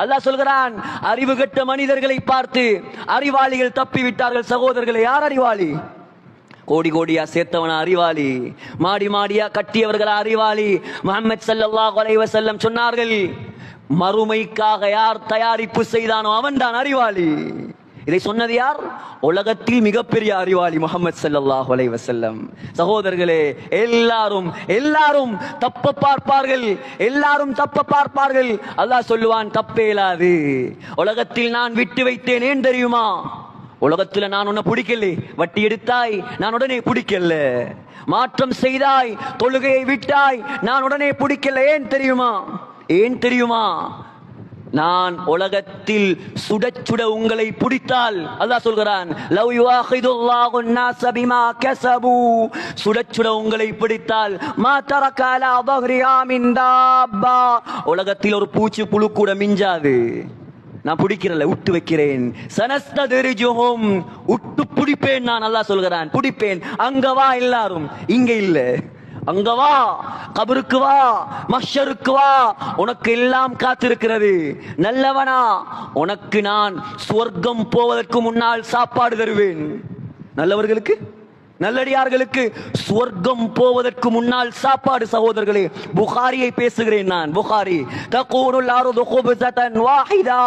அல்லாஹ் சொல்கிறான், அறிவு கெட்ட மனிதர்களை பார்த்து அறிவாளிகள் தப்பி விட்டார்கள். சகோதரர்களே, யார் அறிவாளி? கோடி கோடியா சேர்த்தவனா அறிவாளி? மாடி மாடியா கட்டியவர்களா அறிவாளி? முஹம்மது ஸல்லல்லாஹு அலைஹி வஸல்லம் சொன்னார்கள், மறுமைக்காக யார் தயாரிப்பு செய்தானோ அவன் தான் அறிவாளி. இதை சொன்னது யார்? உலகத்தில் மிகப்பெரிய அறிவாளி முஹம்மது ஸல்லல்லாஹு அலைஹி வஸல்லம். சகோதரர்களே, எல்லாரும் தப்ப பார்ப்பார்கள், அல்லாஹ் சொல்லுவான், தப்பே இல்லாது. உலகத்தில் நான் விட்டு வைத்தேன், ஏன் தெரியுமா? உலகத்தில் நான் உன்னை பிடிக்கல, வட்டி எடுத்தாய், நான் உடனே பிடிக்கல. மாற்றம் செய்தாய், தொழுகையை விட்டாய், நான் உடனே பிடிக்கல. ஏன் தெரியுமா? நான் உலகத்தில் சுட சுட உங்களை பிடித்தால், அல்லாஹ் சொல்கிறான், லவ் யுஆஹிதுல்லாஹு الناس بما كسبوا, சுட சுட உங்களை பிடித்தால், மா தரக அலா ظهرها من دابة, உலகத்தில் ஒரு பூச்சி புழு கூட மிஞ்சாது. நான் பிடிக்கிறல, விட்டு வைக்கிறேன். சனஸ்தரிஜுஹும், விட்டு பிடிப்பேன் நான். அல்லாஹ் சொல்கிறான், பிடிப்பேன். அங்க வா, எல்லாரும் இங்க இல்ல, அங்க வா, கபருக்கு வா, மஹ்ஷருக்கு வா, உனக்கு எல்லாம் காத்திருக்கிறது. நல்லவனா, உனக்கு நான் சுவர்க்கம் போவதற்கு முன்னால் சாப்பாடு தருவேன். நல்லவர்களுக்கு, நல்லடியார்களுக்கு சுவர்க்கம் போவதற்கு முன்னால் சாப்பாடு. சகோதரர்களே, புகாரியை பேசுகிறேன் நான். புகாரி, தகூலுல் அர்து குப்ஸதன் வாஹிதா.